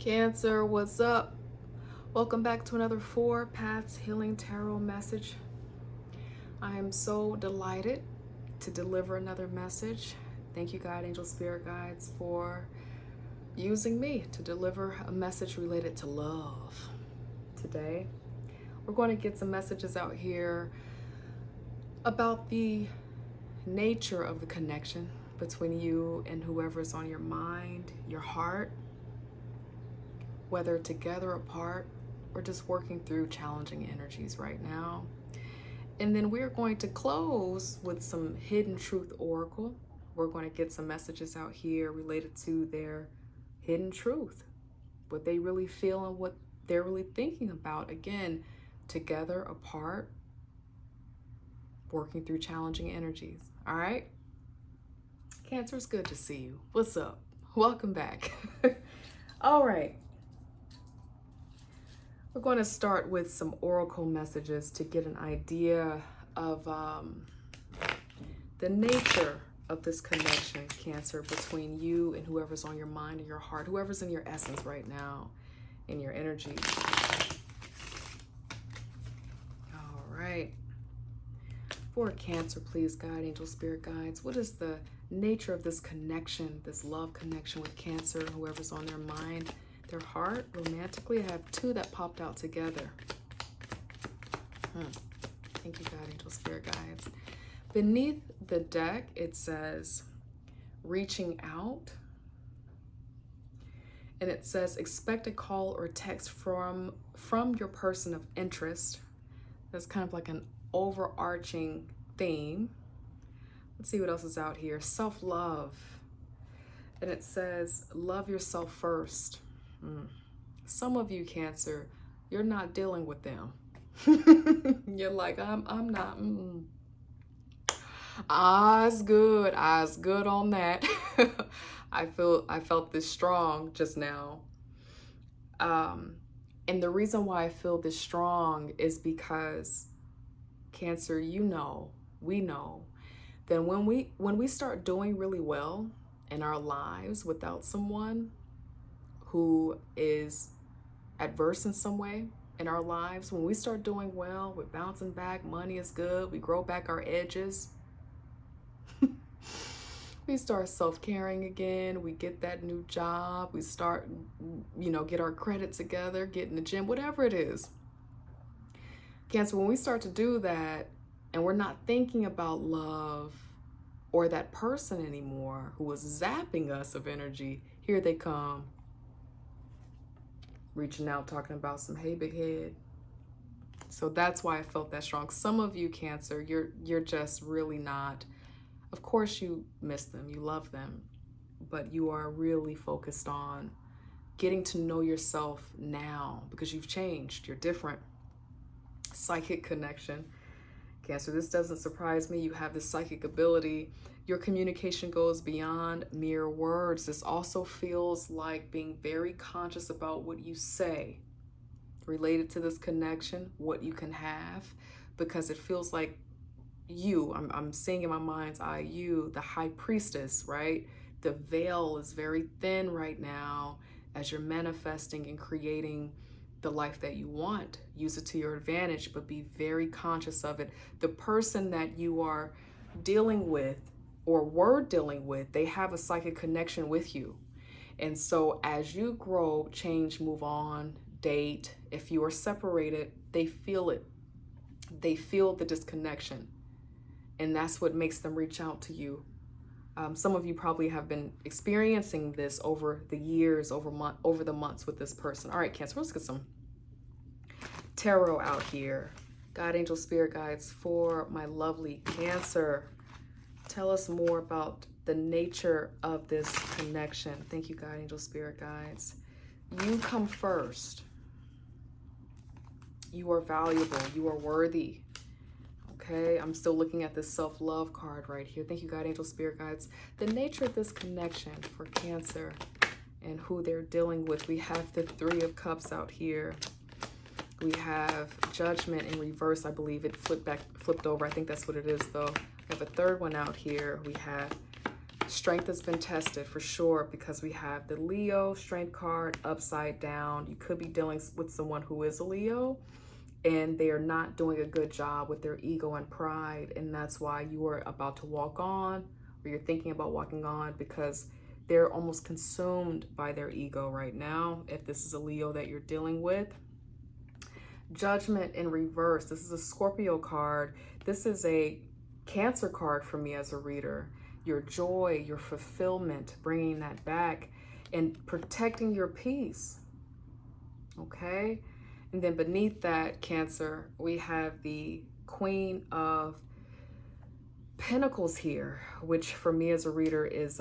Cancer, what's up? Welcome back to another Four Paths Healing Tarot message. I am so delighted to deliver another message. Thank you, God, Angel, Spirit Guides, for using me to deliver a message related to love. Today, we're going to get some messages out here about the nature of the connection between you and whoever's on your mind, your heart, whether together, apart, or just working through challenging energies right now. And then we're going to close with some hidden truth oracle. We're going to get some messages out here related to their hidden truth, what they really feel and what they're really thinking about. Again, together, apart, working through challenging energies. All right? Cancer, it's good to see you. What's up? Welcome back. All right. We're going to start with some oracle messages to get an idea of the nature of this connection, Cancer, between you and whoever's on your mind and your heart, whoever's in your essence right now, in your energy. All right. For Cancer, please, guide, angel, spirit guides. What is the nature of this connection, this love connection with Cancer and whoever's on their mind? Their heart, romantically. I have two that popped out together. Thank you, God, angel, spirit guides. Beneath the deck, it says, reaching out. And it says, expect a call or text from your person of interest. That's kind of like an overarching theme. Let's see what else is out here. Self-love. And it says, love yourself first. Some of you, Cancer, you're not dealing with them. You're like, I'm not. Eyes good on that. I felt this strong just now. And the reason why I feel this strong is because, Cancer, we know that when we start doing really well in our lives without someone who is adverse in some way in our lives, when we start doing well, we're bouncing back, money is good, we grow back our edges, we start self-caring again, we get that new job, we start, get our credit together, get in the gym, whatever it is. Cancer, when we start to do that and we're not thinking about love or that person anymore who was zapping us of energy, here they come. Reaching out, talking about some, hey, big head. So that's why I felt that strong. Some of you, Cancer, you're just really not. Of course you miss them, you love them, but you are really focused on getting to know yourself now because you've changed, you're different. Psychic connection. Cancer, this doesn't surprise me. You have this psychic ability. Your communication goes beyond mere words. This also feels like being very conscious about what you say related to this connection, what you can have, because it feels like I'm seeing in my mind's eye, you, the high priestess, right? The veil is very thin right now as you're manifesting and creating the life that you want. Use it to your advantage, but be very conscious of it. The person that you are dealing with or were dealing with, they have a psychic connection with you. And so as you grow, change, move on, date, if you are separated, they feel it. They feel the disconnection. And that's what makes them reach out to you. Some of you probably have been experiencing this over the years, over the months with this person. All right, Cancer, let's get some tarot out here. God, angel, spirit guides for my lovely Cancer. Tell us more about the nature of this connection. Thank you, God, angel, spirit guides. You come first. You are valuable. You are worthy. Okay, I'm still looking at this self-love card right here. Thank you, God, angel, spirit guides. The nature of this connection for Cancer and who they're dealing with. We have the Three of Cups out here. We have Judgment in reverse. I believe it flipped over. I think that's what it is, though. We have a third one out here. We have Strength has been tested for sure, because we have the Leo strength card upside down. You could be dealing with someone who is a Leo and they are not doing a good job with their ego and pride. And that's why you are about to walk on, or you're thinking about walking on, because they're almost consumed by their ego right now, if this is a Leo that you're dealing with. Judgment in reverse. This is a Scorpio card. This is a Cancer card for me as a reader. Your joy, your fulfillment, bringing that back and protecting your peace. Okay? And then beneath that, Cancer, we have the Queen of Pentacles here, which for me as a reader is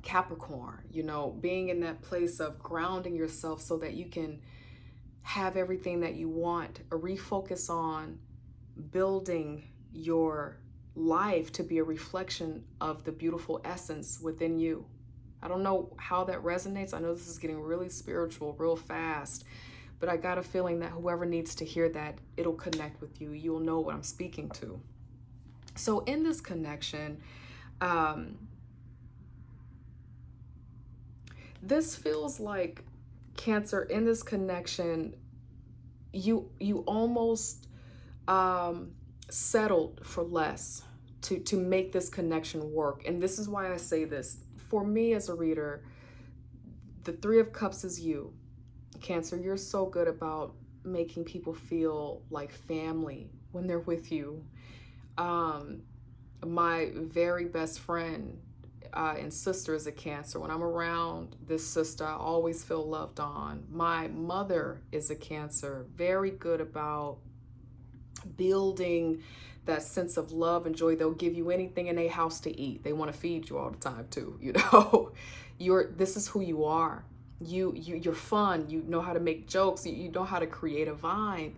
Capricorn. You know, being in that place of grounding yourself so that you can have everything that you want, a refocus on building your life to be a reflection of the beautiful essence within you. I don't know how that resonates. I know this is getting really spiritual real fast, but I got a feeling that whoever needs to hear that, it'll connect with you. You'll know what I'm speaking to. So in this connection, this feels like, Cancer, in this connection, you almost settled for less to make this connection work. And this is why I say this. For me as a reader, the Three of Cups is you. Cancer, you're so good about making people feel like family when they're with you. My very best friend and sister is a Cancer. When I'm around this sister, I always feel loved on. My mother is a Cancer, very good about building that sense of love and joy. They'll give you anything in a house to eat. They want to feed you all the time too. You know, this is who you are. You're fun. You know how to make jokes. You know how to create a vibe,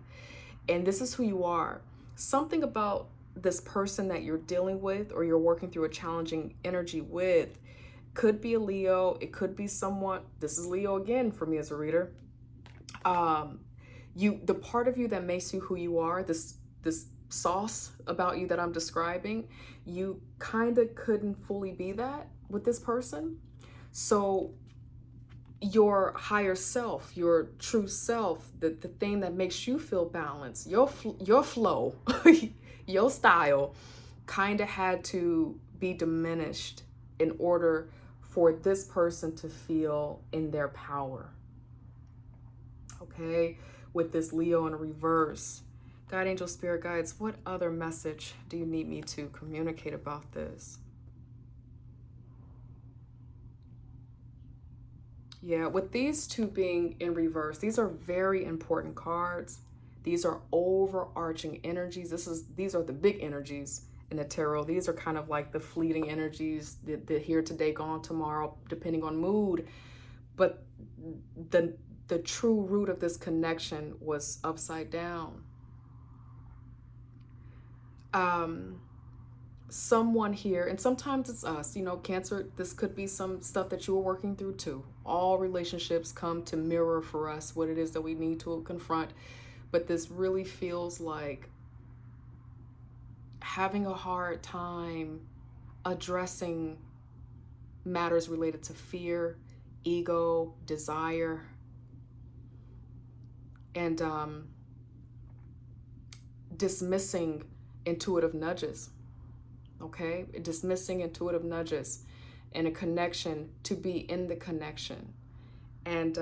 and this is who you are. Something about this person that you're dealing with, or you're working through a challenging energy with, could be a Leo. It could be someone. This is Leo again for me as a reader. The part of you that makes you who you are, this sauce about you that I'm describing, you kind of couldn't fully be that with this person. So your higher self, your true self, the thing that makes you feel balanced, your flow, your style, kind of had to be diminished in order for this person to feel in their power. Okay, with this Leo in reverse. God, angel, spirit guides, what other message do you need me to communicate about this? Yeah, with these two being in reverse, these are very important cards. These are overarching energies. These are the big energies in the tarot. These are kind of like the fleeting energies, the here today, gone tomorrow, depending on mood. But the true root of this connection was upside down. Someone here, and sometimes it's us, you know, Cancer, this could be some stuff that you were working through too. All relationships come to mirror for us what it is that we need to confront. But this really feels like having a hard time addressing matters related to fear, ego, desire, and dismissing intuitive nudges. Okay, dismissing intuitive nudges and a connection to be in the connection. And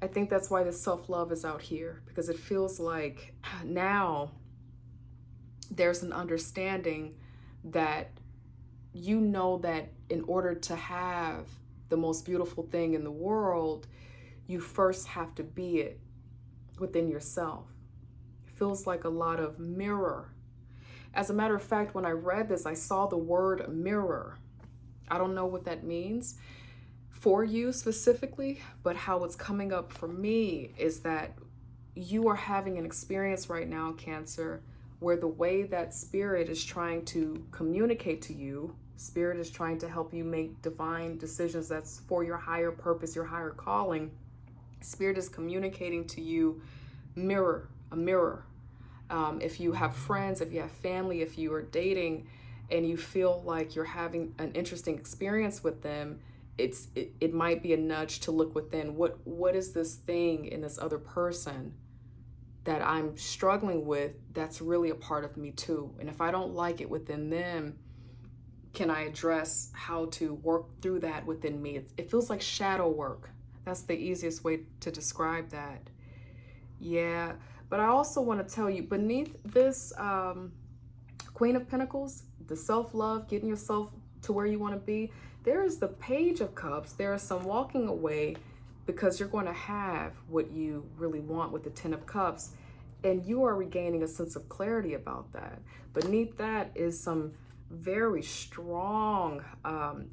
I think that's why this self-love is out here, because it feels like now there's an understanding that you know that in order to have the most beautiful thing in the world, you first have to be it within yourself. Feels like a lot of mirror. As a matter of fact, when I read this, I saw the word mirror. I don't know what that means for you specifically, but how it's coming up for me is that you are having an experience right now, Cancer, where the way that Spirit is trying to communicate to you, Spirit is trying to help you make divine decisions that's for your higher purpose, your higher calling. Spirit is communicating to you a mirror. If you have friends, if you have family, if you are dating and you feel like you're having an interesting experience with them, it might be a nudge to look within. What is this thing in this other person that I'm struggling with that's really a part of me too? And if I don't like it within them, can I address how to work through that within me? It feels like shadow work. That's the easiest way to describe that. Yeah, but I also want to tell you, beneath this Queen of Pentacles, the self-love, getting yourself to where you want to be, there is the Page of Cups. There is some walking away because you're going to have what you really want with the Ten of Cups, and you are regaining a sense of clarity about that. Beneath that is some very strong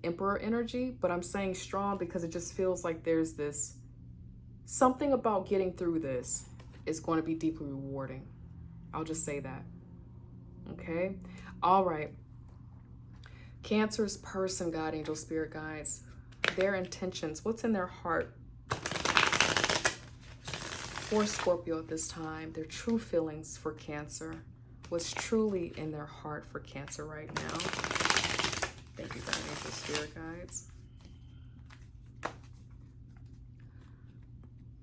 Emperor energy, but I'm saying strong because it just feels like there's this something about getting through this is going to be deeply rewarding. I'll just say that. Okay. All right. Cancer's person, God, angel, spirit guides, their intentions, what's in their heart for Scorpio at this time, their true feelings for Cancer, what's truly in their heart for Cancer right now. Thank you, God, angel, spirit guides.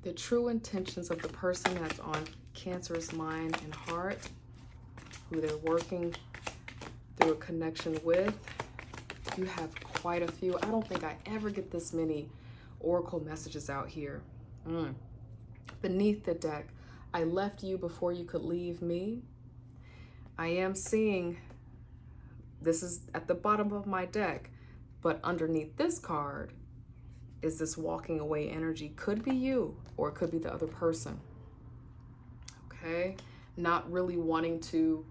The true intentions of the person that's on Cancer's mind and heart, who they're working through a connection with. You have quite a few. I don't think I ever get this many oracle messages out here. Beneath the deck, I left you before you could leave me. I am seeing, this is at the bottom of my deck, but underneath this card is this walking away energy. Could be you, or it could be the other person. Okay? Not really wanting to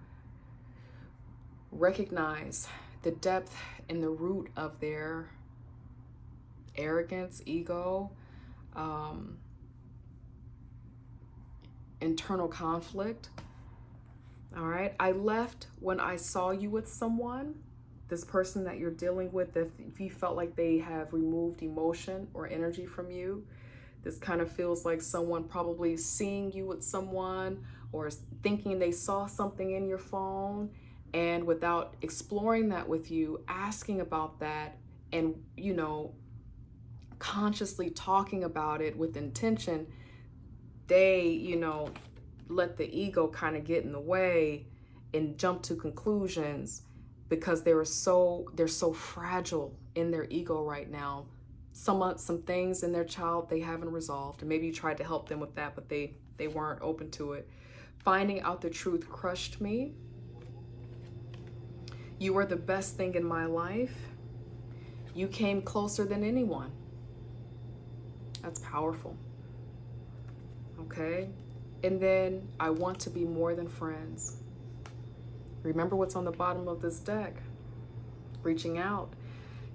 recognize the depth and the root of their arrogance, ego, internal conflict. All right. I left when I saw you with someone, this person that you're dealing with, if you felt like they have removed emotion or energy from you. This kind of feels like someone probably seeing you with someone or thinking they saw something in your phone, and without exploring that with you, asking about that, and, you know, consciously talking about it with intention, they, you know, let the ego kind of get in the way and jump to conclusions because they're so fragile in their ego right now. Some things in their child they haven't resolved, and maybe you tried to help them with that, but they weren't open to it. Finding out the truth crushed me. You were the best thing in my life. You came closer than anyone. That's powerful. Okay? And then I want to be more than friends. Remember what's on the bottom of this deck. Reaching out.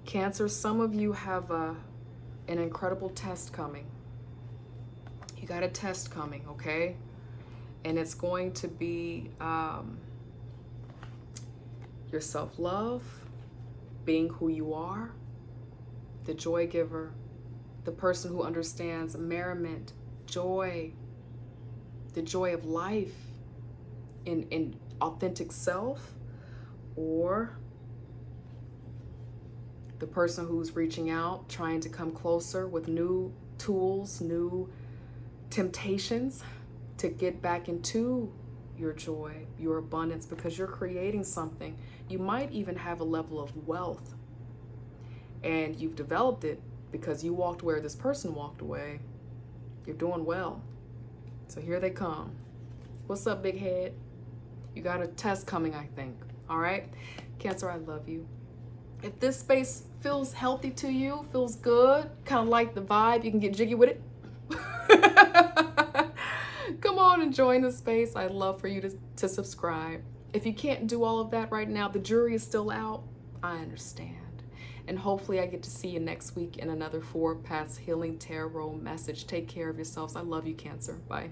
Cancer, some of you have an incredible test coming. You got a test coming, okay? And it's going to be your self-love, being who you are, the joy giver, the person who understands merriment, joy, the joy of life in authentic self, or the person who's reaching out, trying to come closer with new tools, new temptations to get back into your joy, your abundance, because you're creating something. You might even have a level of wealth, and you've developed it because you walked where this person walked away. You're doing well. So here they come. What's up, big head? You got a test coming, I think. All right? Cancer, I love you. If this space feels healthy to you, feels good, kind of like the vibe, you can get jiggy with it. Come on and join the space. I'd love for you to subscribe. If you can't do all of that right now, the jury is still out. I understand. And hopefully I get to see you next week in another 4 Paths Healing Tarot message. Take care of yourselves. I love you, Cancer. Bye.